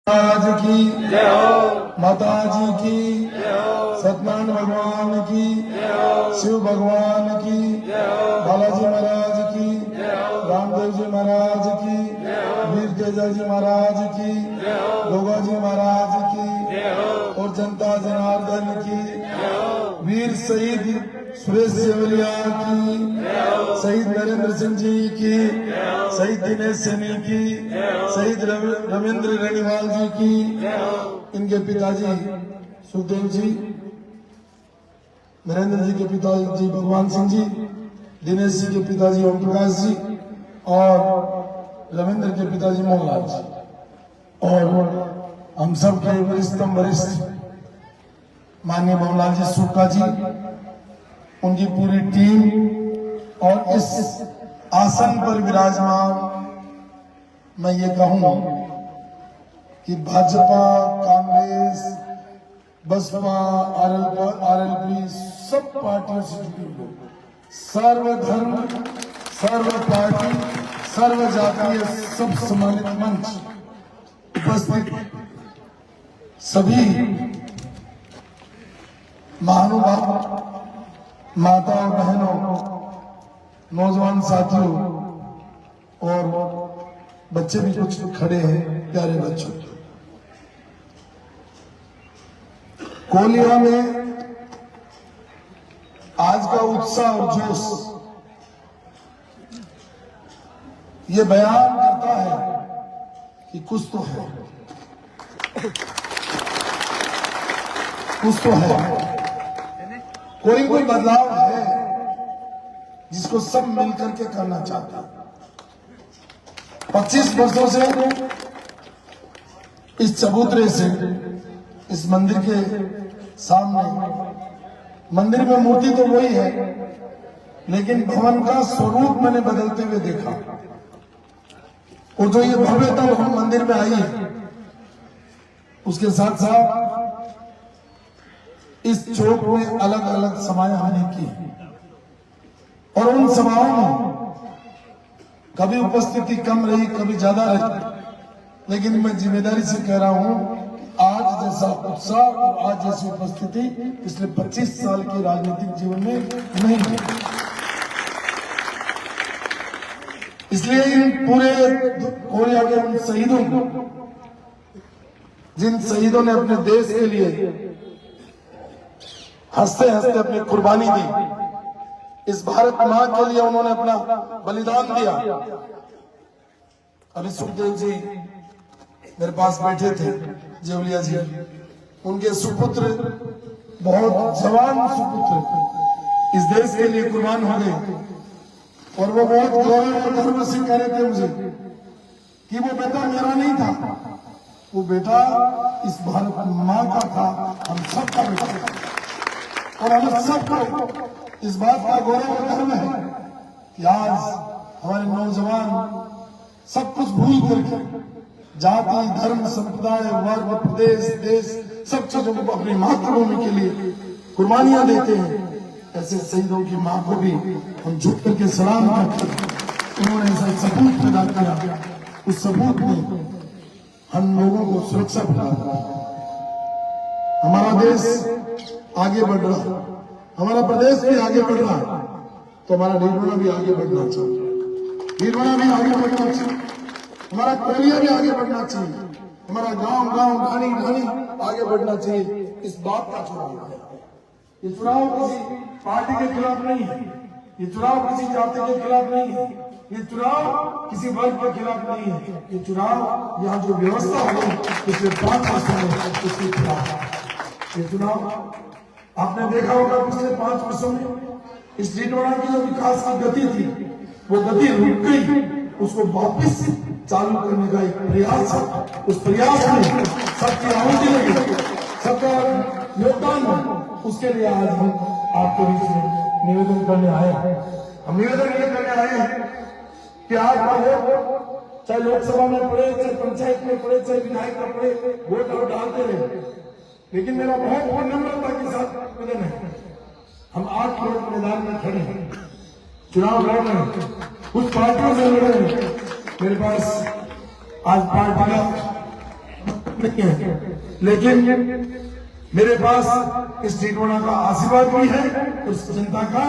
महाराज की जय हो, माता जी की जय हो, सत्यनारायण भगवान की जय हो, शिव भगवान की जय हो, बालाजी महाराज की जय हो, रामदेव जी महाराज की जय हो, वीर तेजा जी महाराज की जय हो, गोगा जी महाराज की जय हो, और जनता जनार्दन की जय हो, वीर शहीद सुरेश सेवरिया की शहीद नरेंद्र सिंह जी की शहीद दिनेश सैनी की शहीद रविंद्र रेणीवाल जी की इनके पिताजी सुखदेव जी, नरेंद्र जी के पिताजी भगवान सिंह जी, दिनेश जी के पिताजी ओम प्रकाश जी और रविंद्र के पिताजी मोहनलाल जी और हम सब के वरिष्ठ माननीय मोहनलाल जी सुक्का जी, उनकी पूरी टीम और इस आसन पर विराजमान मैं ये कहूं कि भाजपा, कांग्रेस, बसपा, आरएलपी सब पार्टियों से जुड़ी लोग, सर्वधर्म, सर्व पार्टी, सर्व जातीय, सब सम्मानित मंच उपस्थित सभी महानुभाव, माता और बहनों, नौजवान साथियों और बच्चे भी कुछ खड़े हैं, प्यारे बच्चों। कोलिया में आज का उत्साह और जोश ये बयान करता है कि कुछ तो है, कुछ तो है, कोई बदलाव है जिसको सब मिलकर के करना चाहता है। 25 वर्षों से इस चबूतरे से इस मंदिर के सामने, मंदिर में मूर्ति तो वही है लेकिन भवन का स्वरूप मैंने बदलते हुए देखा और जो ये भव्यता हम मंदिर में आई है उसके साथ साथ इस चौक में अलग अलग सभाएं हमने की और उन सभाओं में कभी उपस्थिति कम रही, कभी ज्यादा रही, लेकिन मैं जिम्मेदारी से कह रहा हूं आज जैसा उत्साह और आज जैसी उपस्थिति पिछले 25 साल के राजनीतिक जीवन में नहीं है। इसलिए इन पूरे कोरिया के उन शहीदों को, जिन शहीदों ने अपने देश के लिए हंसते हंसते अपनी कुर्बानी दी, इस भारत मां के लिए उन्होंने अपना बलिदान दिया। अभी सुखदेव जी मेरे पास बैठे थे, जेवलिया जी, उनके सुपुत्र, बहुत जवान सुपुत्र इस देश के लिए कुर्बान हो गए और वो बहुत गौरव और गर्व से कह रहे थे मुझे कि वो बेटा मेरा नहीं था, वो बेटा इस भारत मां का था, हम सबका बेटा था। और हम सबको इस बात का गौरव और गर्व है कि आज हमारे नौजवान सब कुछ भूल करके जाति, धर्म, संप्रदाय, वर्ग, प्रदेश, देश, सब चीजों को अपनी मातृभूमि के लिए कुर्बानियां देते हैं। ऐसे शहीदों की मां को भी हम झुक करके सलाम करते हैं। उन्होंने ऐसा सबूत पैदा किया, उस सबूत में हम लोगों को सुरक्षा प्रदान। हमारा देश आगे बढ़ रहा है, हमारा प्रदेश भी आगे बढ़ रहा है, तो हमारा निर्मला भी आगे बढ़ना चाहिए, निर्मला भी आगे बढ़ना चाहिए, हमारा कोलिया भी आगे बढ़ना चाहिए, हमारा गांव गांव, ढाणी ढाणी आगे बढ़ना चाहिए। इस बात का चुनाव है। ये चुनाव किसी पार्टी के खिलाफ नहीं है, ये चुनाव किसी जाति के खिलाफ नहीं है, ये चुनाव किसी वर्ग के खिलाफ नहीं है, ये चुनाव यहाँ जो व्यवस्था हुई पिछले 5 वर्षों में उसके खिलाफ है। ये चुनाव आपने देखा होगा पिछले 5 वर्षों में इस डीडवाड़ा की जो विकास की गति थी वो गति रुक गई, उसको वापस चालू करने का एक प्रयास है। उस प्रयास में सबकी आहुति लगी, सबका योगदान है, उसके लिए आज हम आपके बीच में निवेदन करने आए हैं। हम निवेदन ये करने आए हैं कि आज का वोट चाहे लोकसभा में पड़े, चाहे पंचायत में पड़े, चाहे विधायक में पड़े, वोट और डालते रहे, लेकिन मेरा बहुत नम्रता के साथ निवेदन है, हम 8 लोग मैदान में खड़े हैं, चुनाव लड़ रहे हैं, कुछ पार्टियों से लड़ रहे हैं। मेरे पास आज पार्टी का नहीं है, लेकिन मेरे पास इस टीटवाड़ा का आशीर्वाद भी है और इस जनता का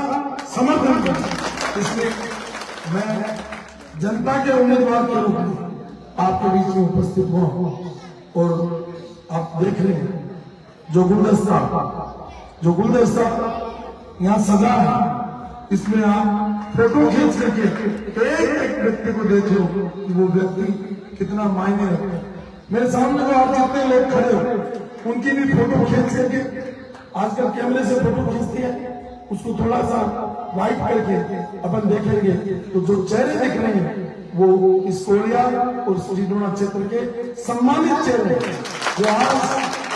समर्थन भी है। इसलिए मैं जनता के उम्मीदवार के रूप में आपके बीच में उपस्थित हुआ और आप देख रहे हैं जो गुलदस्ता यहाँ सजा है, इसमें आप फोटो खींच करके एक व्यक्ति को देख लो कि वो व्यक्ति कितना मायने रखता है। मेरे सामने जो आप जितने लोग खड़े हो उनकी भी फोटो खींच करके, आजकल कैमरे से फोटो खींचती है, उसको थोड़ा सा वाइट करके अपन देखेंगे तो जो चेहरे दिख रहे हैं वो इस कोरिया और टीटवाड़ा क्षेत्र के सम्मानित चेहरे जो आज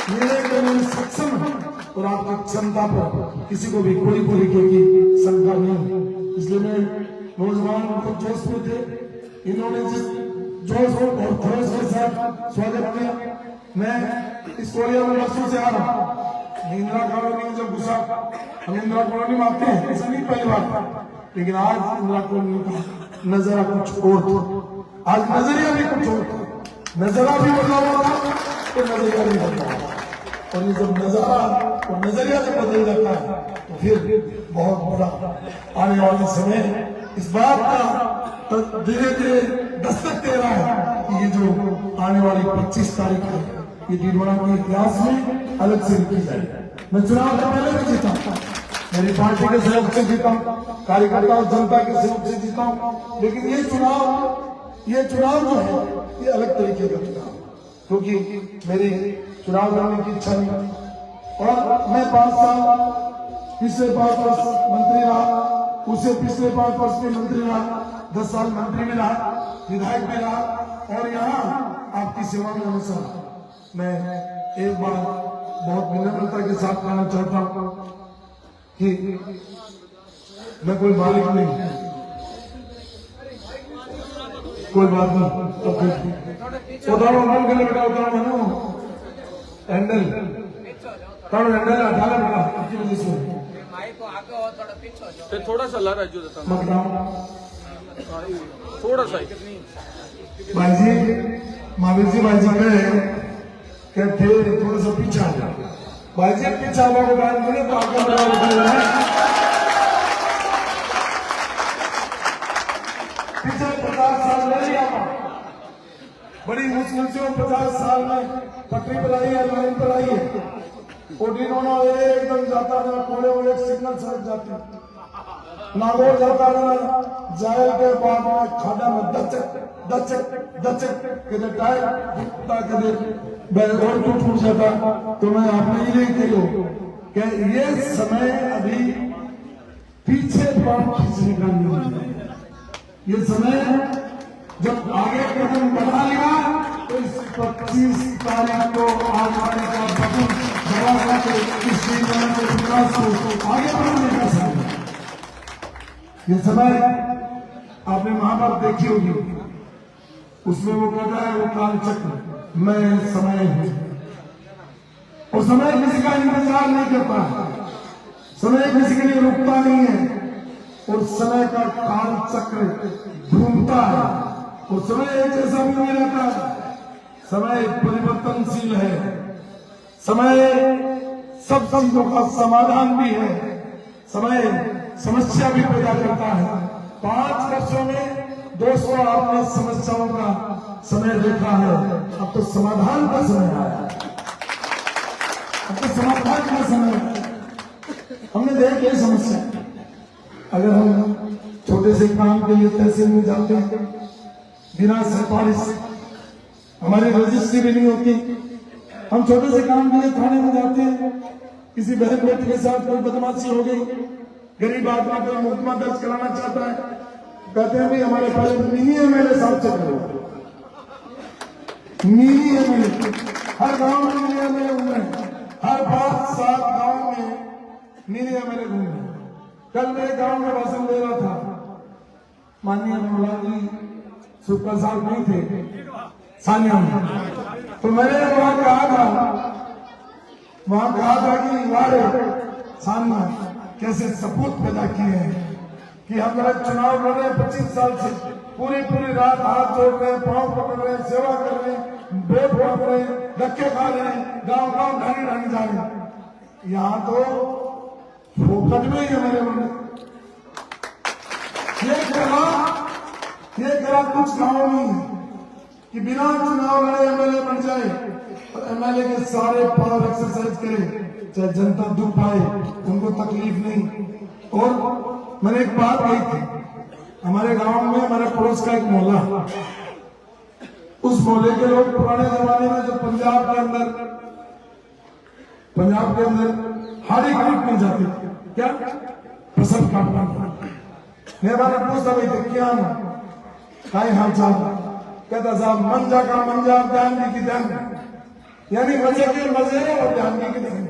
निर्णय करने में सक्षम है और आपकी क्षमता पर किसी को भी कोई तरीके की शंका नहीं। इसलिए मैं नौजवान को जोश में थे, इन्होंने जिस जोश और खरोश के साथ स्वागत किया। मैं इस कोरिया में वर्षों से आ रहा हूँ। इंदिरा कॉलोनी में जब घुसा, हम इंदिरा कॉलोनी में आते हैं, ऐसा नहीं पहली बार, लेकिन आज इंदिरा कॉलोनी का नजरिया कुछ और था। आज नजरिया भी कुछ और था, नजरा भी बदला हुआ था तो नजरिया भी बदला हुआ। और ये जब नजारा और नजरिया जब बदल जाता है तो फिर बहुत बड़ा आने वाले समय इस बात का धीरे धीरे दस्तक दे रहा है कि ये जो आने वाली 25 तारीख है ये टीटवाड़ा के इतिहास में अलग से लिखी जाएगी। मैं चुनाव से पहले भी जीता, मेरी पार्टी के सहयोग से जीता, कार्यकर्ता और जनता के सहयोग से जीता हूं, लेकिन ये चुनाव जो है ये अलग तरीके का चुनाव, क्योंकि मेरी चुनाव लड़ने की इच्छा नहीं। और मैं 5 साल पिछले 5 वर्ष मंत्री रहा, उससे पिछले 5 वर्ष में मंत्री रहा, 10 साल मंत्री भी रहा, विधायक भी रहा, और यहाँ आपकी सेवा में हमेशा मैं एक बार बहुत विनम्रता के साथ कहना चाहता हूँ कि मैं कोई मालिक नहीं, कोई बात नहीं। उदाहरण मन के लिए बेटा उदाहरण मानो हैंडल हैंडल हटा ले बेटा, किसी वजह से थोड़ा सा ला राजू देता थोड़ा सा भाई जी, महावीर जी भाई जी कहते थोड़ा सा पीछे आ जाओ भाई जी, पीछे आ जाओ गाय मिले तो आगे पीछे 50 साल ले लिया, बड़ी मुश्किल से 50 साल में पटरी पर आई है, लाइन पर आई है, और इन्होंने एकदम जाता था कोड़े में एक सिग्नल सड़क जाती, नागौर जाता था जायल के बाद में खाड़ा में दचक कदे टायर टूटता कदे बैलगाड़ी टूट जाता। तो मैं आपने ये कहो कि ये समय अभी पीछे पांव खींचने का नहीं है, ये समय जब आगे कदम बढ़ा लिया तो इस 25 तारीख को आने वाले का बटन दबा कर इस विकास को आगे बढ़ाने का समय। ये समय आपने महाभारत देखी होगी, उसमें वो कहता है वो काल चक्र मैं समय हूं, और समय किसी का इंतजार नहीं करता है, समय किसी के लिए रुकता नहीं है, और समय का काल चक्र घूमता है, और समय एक जैसा भी नहीं रहता, समय परिवर्तनशील है, समय सब चीजों का समाधान भी है, समय समस्या भी पैदा करता है। 5 वर्षों में 200 आपने समस्याओं का समय देखा है, अब तो समाधान का समय आया, अब तो समाधान का समय। हमने देखी समस्या, अगर हम छोटे से काम के लिए तहसील में जाते हैं बिना सिफारिश, हमारी रजिस्ट्री भी नहीं होती, हम छोटे से काम के लिए थाने में जाते हैं, किसी बहन बेटी के साथ कोई बदमाशी हो गई, गरीब आदमी कोई मुकदमा दर्ज कराना चाहता है, कहते हैं भाई हमारे पास मिनी एमएलए साहब से करो, मिनी एमएलए हर गांव में मिनी एमएलए घूम रहे हैं, हर 5-7 गांव में मिनी एमएलए घूम रहे हैं। कल मेरे गांव में भाषण दे रहा था, माननीय मौलाना जी सुपर साहब नहीं थे सानिया में, तो मैंने वहां कहा था कि वारे सानिया कैसे सपूत पैदा किए हैं कि हम लोग चुनाव लड़ रहे हैं 25 साल से, पूरी रात हाथ जोड़ रहे हैं, पांव पकड़ रहे हैं, सेवा कर रहे हैं, वोट मांग रहे हैं, धक्के खा रहे हैं, गांव गांव ढानी ढानी जा रहे हैं। यहाँ तो फोकट में ही हमारे बने ये कला कुछ गाँव में है कि बिना चुनाव लड़े एमएलए बन जाए और एमएलए के सारे पावर एक्सरसाइज करे, चाहे जनता दुख पाए, उनको तकलीफ नहीं। और मैंने एक बात कही थी, हमारे गांव में हमारे पड़ोस का एक मोहल्ला, उस मोहल्ले के लोग पुराने जमाने में जो पंजाब के अंदर हाड़ी काटने जाते थे, क्या फसल काटना। मैं बात पूछता भाई थे क्या काई हाल चाल, कहता साहब मंजा का मंजा, ध्यान की ध्यान, यानी मजे के मजे और ध्यान की ध्यान।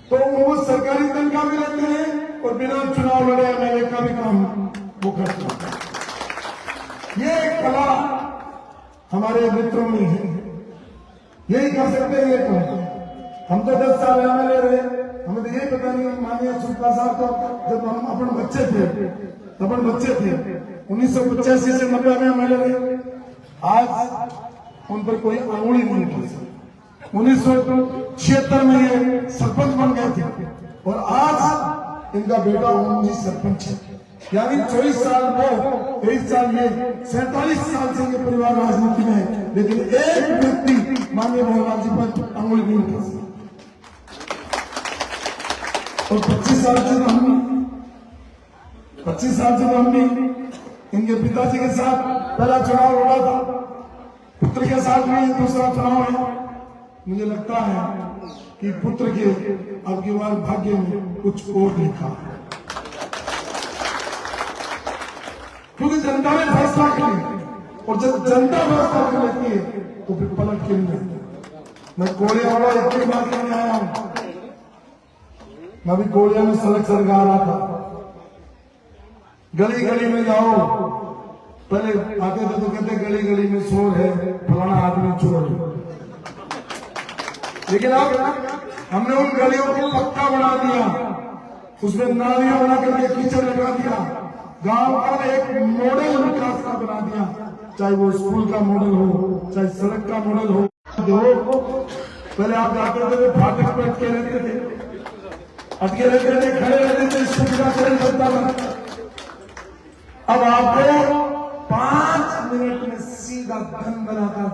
तो वो सरकारी तनख्वाह भी लेते हैं और बिना चुनाव लड़े एमएलए का भी काम वो करते हैं। ये कला हमारे मित्रों में है, यही कर सकते हैं। ये तो हम तो 10 साल एमएलए रहे, हमें तो यही पता नहीं। माननीय सुल्तान साहब तो जब हम अपन बच्चे थे 1985 से 90 में एमएलए रहे, आज उन पर कोई आंगुली नहीं उठा सकता। 1976 में ये सरपंच बन गए थे और आज इनका बेटा जी सरपंच है। यानी 24 साल वो, 23 साल ये, 47 साल से ये परिवार राजनीति में है, लेकिन एक व्यक्ति माननीय मोहनलाल जी पर आंगुली नहीं उठा सकता। और 25 साल से तो हम भी इनके पिताजी के साथ पहला चुनाव लड़ा था, पुत्र के साथ में दूसरा चुनाव है। मुझे लगता है कि पुत्र के अब की बार भाग्य में कुछ और लिखा है, क्योंकि जनता ने फैसला किया और जब जनता फैसला कर लेती है तो फिर पलट के नहीं। मैं कोलिया वाला इतनी बात करने आया हूं, मैं भी कोलिया में सड़क सरगा रहा था। गली गली में जाओ, पहले आते थे तो कहते गली गली में शोर है, फलाना आदमी चोर है। लेकिन अब हमने उन गलियों को पक्का बना दिया, उसमें नालियां बना करके कीचड़ लगा दिया, गांव का एक मॉडल विकास का बना दिया, चाहे वो स्कूल का मॉडल हो, चाहे सड़क का मॉडल हो। पहले आप जाते थे फाटक पर अटके रहते थे, खड़े रहते थे, स्कूल का चरण चलता था। अब आपको 5 मिनट में सीधा धन बनाकर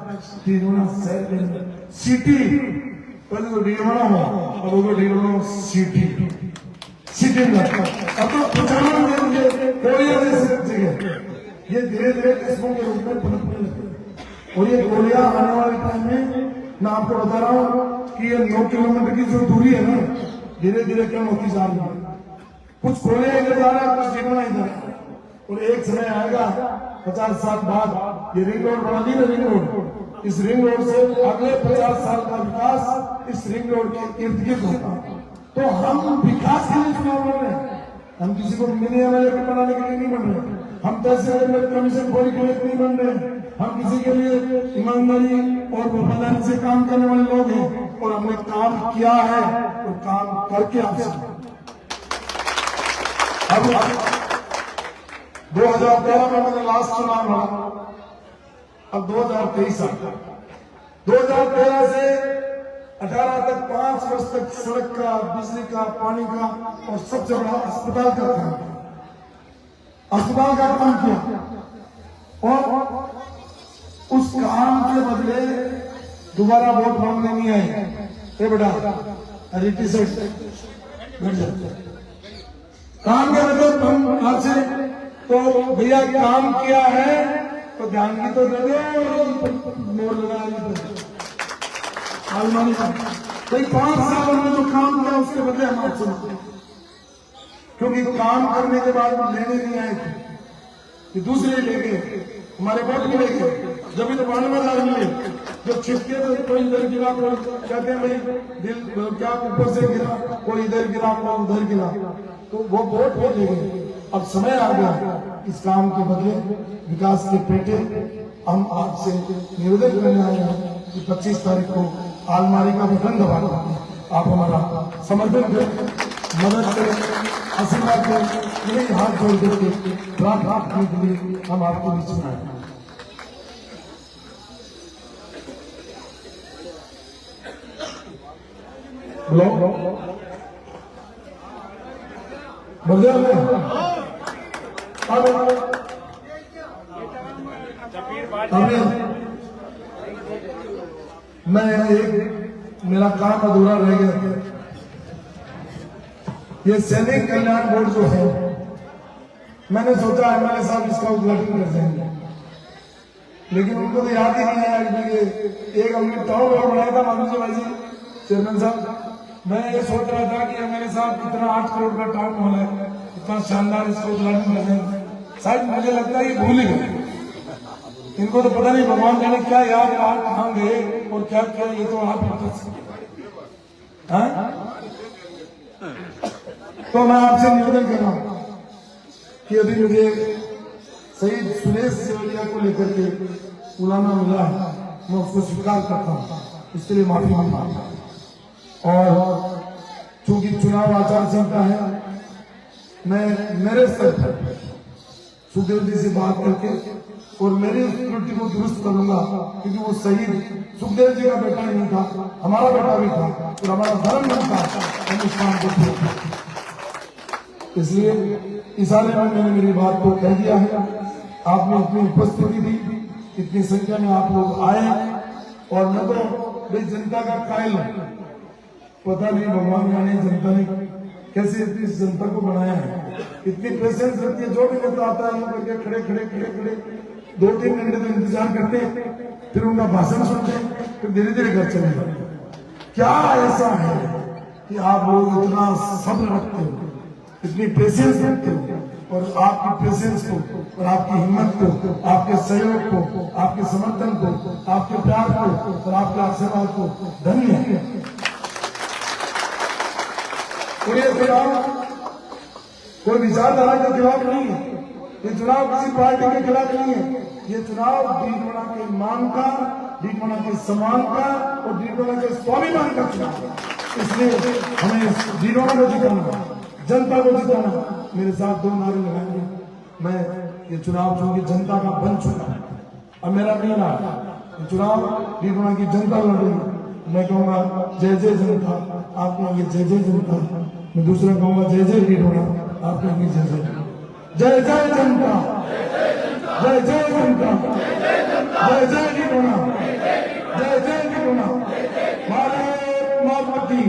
ढीलोना शहर में सिटी, पहले तो ढीलोना हो, अब वो ढीलोना सिटी में। अब तो 95 दिन कोरिया जैसी जगह ये धीरे धीरे किस्मों के रूप में पनपने लगे। और ये कोरिया आने वाले टाइम में मैं आपको बता रहा हूँ कि ये 9 किलोमीटर की जो दूरी है ना, धीरे धीरे कम होती जा रही है। कुछ कोरिया इधर जा रहा है, कुछ ढीलोना इधर, और एक समय आएगा 50 साल बाद ये रिंग रोड बना दी ना, रिंग रोड, इस रिंग रोड से अगले 50 साल का विकास इस रिंग रोड के इर्द गिर्द होगा। तो हम विकास के लिए चुनाव लड़ रहे हैं, हम किसी को मिनी एमएलए बनाने के लिए नहीं बन रहे, हम तहसील कमीशन खोल के लिए नहीं बन रहे, हम किसी के लिए ईमानदारी और वफादारी से काम करने वाले लोग हैं और हमने काम किया है और काम करके आपसे। अब 2013 में मैंने लास्ट चुनाव लड़ा, अब 2023 आ गया। 2013 से 18 तक 5 वर्ष तक सड़क का, बिजली का, पानी का और सबसे बड़ा अस्पताल का काम किया। और उस काम के बदले दोबारा वोट मांगने नहीं आए। ए बेटा रिटी से काम के बदले हम आपसे तो भैया काम किया है तो ध्यान की तो दे दो, मोर लगा आलमानी का भाई 5 साल में जो काम किया उसके बदले हम आपसे मांगते, क्योंकि काम करने के बाद लेने नहीं आए थे, ये दूसरे लेके हमारे वोट भी लेके जब भी तो बाने में जा रही है। जब छिपके तो कोई इधर गिरा, कोई कहते हैं भाई दिल क्या ऊपर से गिरा, कोई इधर गिरा, कोई उधर गिरा, तो वो वोट भी लेंगे। अब समय आ गया इस काम के बदले विकास के पेटे हम आपसे निवेदन करने आए हैं कि 25 तारीख को आलमारी का बटन दबाकर आप हमारा समर्थन करें, मदद करें, आशीर्वाद करें। यही हाथ जोड़ करके प्रार्थना करने के लिए हम आपके बीच में आए। हेलो बढ़िया मैं एक मेरा काम अधूरा रह गया। ये सैनिक कल्याण बोर्ड जो है, मैंने सोचा एमएलए साहब इसका उद्घाटन कर देंगे, लेकिन उनको तो याद ही नहीं आया कि एक हमने टाउन हॉल बनाया था माधव भाई जी चेयरमैन साहब। मैं ये सोच रहा था कि एमएलए साहब इतना 8 करोड़ का टाउन हॉल है, इतना शानदार, इसका उद्घाटन कर देंगे। शायद मुझे लगता है ये भूल ही गए। इनको तो पता नहीं भगवान जाने क्या याद रहा, कहाँ गए और क्या किया, ये तो आप तो मैं आपसे निवेदन कर रहा हूं कि अभी मुझे शहीद सुरेश सेवलिया को लेकर के बुलाना मिला है, मैं उसको स्वीकार करता हूं, इसके लिए माफी मांगता हूं। और चूंकि चुनाव आचार संहिता है, मैं मेरे स्तर पर सुखदेव जी से बात करके और मेरी त्रुटि को दुरुस्त करूंगा, क्योंकि वो शहीद सुखदेव जी का बेटा ही नहीं था, हमारा बेटा भी था और हमारा धर्म भी था हिंदुस्तान को। इसलिए इशारे में मैंने मेरी बात को कह दिया है। आपने इतनी उपस्थिति दी, इतनी संख्या में आप लोग आए, और मैं तो भाई जनता का कायल हूं। पता नहीं भगवान जाने जनता ने कैसे इस जनता को बनाया है, इतनी पेशेंस रखती है। जो भी नेता आता है करके खड़े खड़े खड़े खड़े 2-3 घंटे तो इंतजार करते, फिर उनका भाषण सुनते, फिर धीरे धीरे घर चले जाते। क्या ऐसा है कि आप लोग इतना सब्र रखते हो, इतनी पेशेंस रखते हो, और आपकी पेशेंस को और आपकी हिम्मत को, आपके सहयोग को, आपके समर्थन को, आपके प्यार को और आपके आशीर्वाद को धन्य है। और ये चुनाव कोई विचारधारा के खिलाफ नहीं है, ये चुनाव किसी पार्टी के खिलाफ नहीं है, ये चुनाव डीडोना के मान का, डीडोना के सम्मान का और डीडोना के स्वाभिमान का चुनाव है। इसलिए हमें डीडोना को जिताना, जनता को जिताना। मेरे साथ 2 नारे लगाएंगे। मैं ये चुनाव चूंकि जनता का बन चुका है, अब मेरा नहीं रहा, ये चुनाव डीडोना की जनता लड़ रही है। मैं कहूंगा जय जय जनता, आप कहेंगे जय जय जनता, मैं दूसरा कहूंगा जय जय डीडोना, आप कहेंगे जय जय जय जय जनता, जय जय जनता, जय जय डीडोना, जय जय डीडोना। भारत माता की